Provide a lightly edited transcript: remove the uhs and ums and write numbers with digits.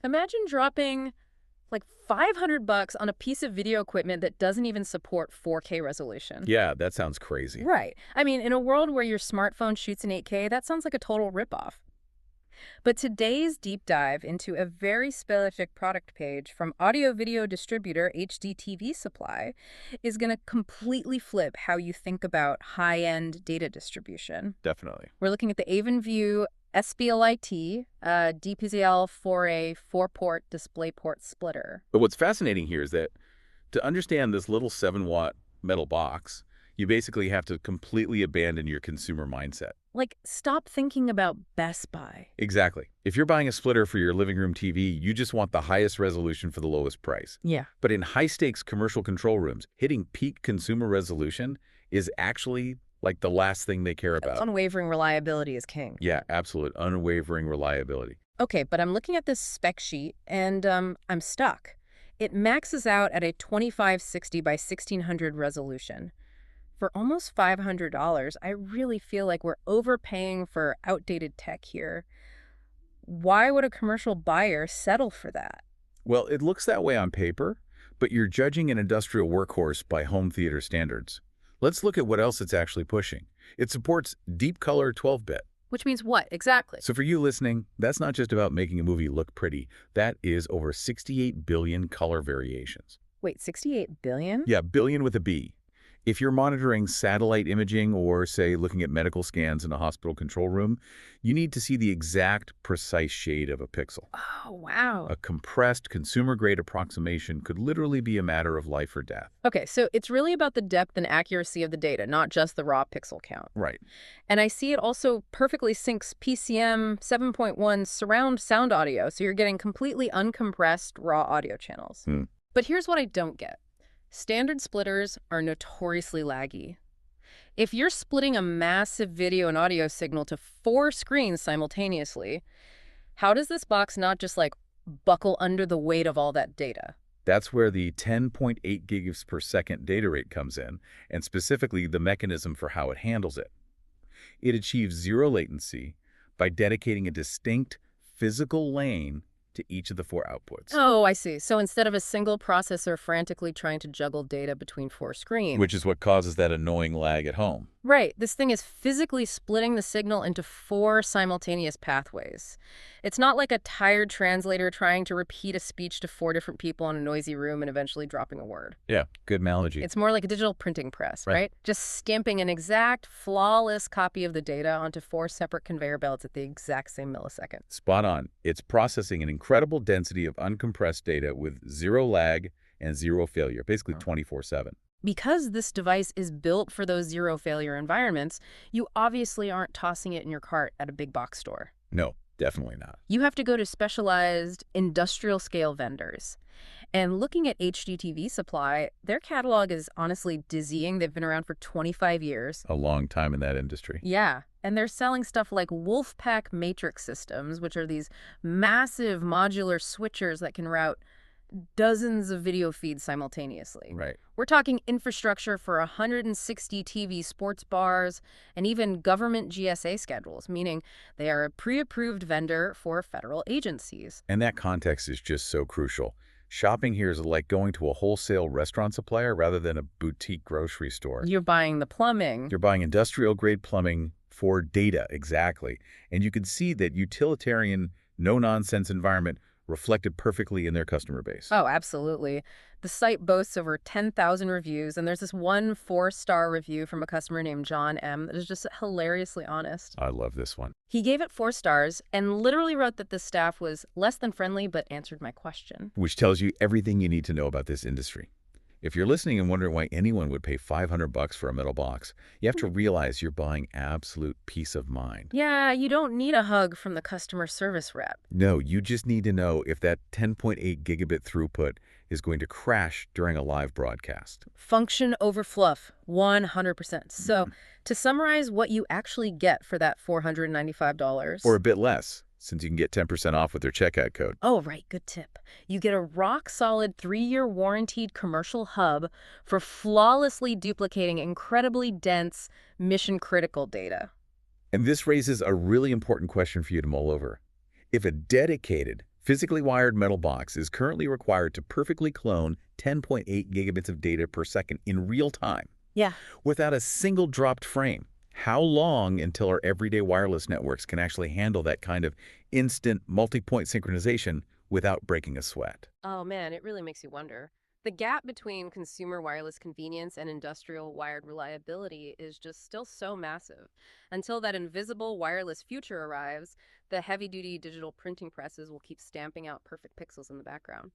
Imagine dropping like $500 on a piece of video equipment that doesn't even support 4K resolution. Yeah, that sounds crazy. Right. I mean, in a world where your smartphone shoots in 8K, that sounds like a total ripoff. But today's deep dive into a very specific product page from audio-video distributor HDTV Supply is going to completely flip how you think about high-end data distribution. Definitely. We're looking at the Avenview SPLIT-DPDL-4A 4-port DisplayPort splitter. But what's fascinating here is that to understand this little 7-watt metal box, you basically have to completely abandon your consumer mindset. Like, stop thinking about Best Buy. Exactly. If you're buying a splitter for your living room TV, you just want the highest resolution for the lowest price. Yeah. But in high-stakes commercial control rooms, hitting peak consumer resolution is actually like the last thing they care about. Unwavering reliability is king. Yeah, absolute unwavering reliability. Okay, but I'm looking at this spec sheet, and I'm stuck. It maxes out at a 2560 by 1600 resolution. For almost $500, I really feel like we're overpaying for outdated tech here. Why would a commercial buyer settle for that? Well, it looks that way on paper, but you're judging an industrial workhorse by home theater standards. Let's look at what else it's actually pushing. It supports deep color 12-bit. Which means what, exactly? So for you listening, that's not just about making a movie look pretty. That is over 68 billion color variations. Wait, 68 billion? Yeah, billion with a B. If you're monitoring satellite imaging or, say, looking at medical scans in a hospital control room, you need to see the exact, precise shade of a pixel. Oh, wow. A compressed, consumer-grade approximation could literally be a matter of life or death. Okay, so it's really about the depth and accuracy of the data, not just the raw pixel count. Right. And I see it also perfectly syncs PCM 7.1 surround sound audio, so you're getting completely uncompressed raw audio channels. But here's what I don't get. Standard splitters are notoriously laggy. If you're splitting a massive video and audio signal to 4 screens simultaneously, how does this box not just like buckle under the weight of all that data? That's where the 10.8 gigs per second data rate comes in, and specifically the mechanism for how it handles it. It achieves zero latency by dedicating a distinct physical lane to each of the 4 outputs. Oh, I see. So instead of a single processor frantically trying to juggle data between 4 screens. Which is what causes that annoying lag at home. Right. This thing is physically splitting the signal into 4 simultaneous pathways. It's not like a tired translator trying to repeat a speech to 4 different people in a noisy room and eventually dropping a word. Yeah, good analogy. It's more like a digital printing press, right? Just stamping an exact, flawless copy of the data onto 4 separate conveyor belts at the exact same millisecond. Spot on. It's processing an incredible density of uncompressed data with zero lag and zero failure, basically 24/7. Because this device is built for those zero failure environments, you obviously aren't tossing it in your cart at a big box store. No, definitely not. You have to go to specialized industrial scale vendors. And looking at HDTV Supply, their catalog is honestly dizzying. They've been around for 25 years. A long time in that industry. Yeah, and they're selling stuff like Wolfpack matrix systems, which are these massive modular switchers that can route dozens of video feeds simultaneously. Right. We're talking infrastructure for 160 TV sports bars and even government GSA schedules, meaning they are a pre-approved vendor for federal agencies. And that context is just so crucial. Shopping here is like going to a wholesale restaurant supplier rather than a boutique grocery store. You're buying the plumbing. You're buying industrial-grade plumbing for data, exactly. And you can see that utilitarian, no-nonsense environment reflected perfectly in their customer base. Oh, absolutely. The site boasts over 10,000 reviews, and there's this one 4-star review from a customer named John M. that is just hilariously honest. I love this one. He gave it 4 stars and literally wrote that the staff was less than friendly but answered my question. Which tells you everything you need to know about this industry. If you're listening and wondering why anyone would pay $500 for a metal box, you have to realize you're buying absolute peace of mind. Yeah, you don't need a hug from the customer service rep. No, you just need to know if that 10.8 gigabit throughput is going to crash during a live broadcast. Function over fluff, 100%. So, to summarize what you actually get for that $495. Or a bit less, since you can get 10% off with their checkout code. Oh, right. Good tip. You get a rock-solid 3-year warranted commercial hub for flawlessly duplicating incredibly dense, mission-critical data. And this raises a really important question for you to mull over. If a dedicated physically wired metal box is currently required to perfectly clone 10.8 gigabits of data per second in real time, Yeah. without a single dropped frame. How long until our everyday wireless networks can actually handle that kind of instant multi-point synchronization without breaking a sweat? Oh man, it really makes you wonder. The gap between consumer wireless convenience and industrial wired reliability is just still so massive. Until that invisible wireless future arrives, the heavy-duty digital printing presses will keep stamping out perfect pixels in the background.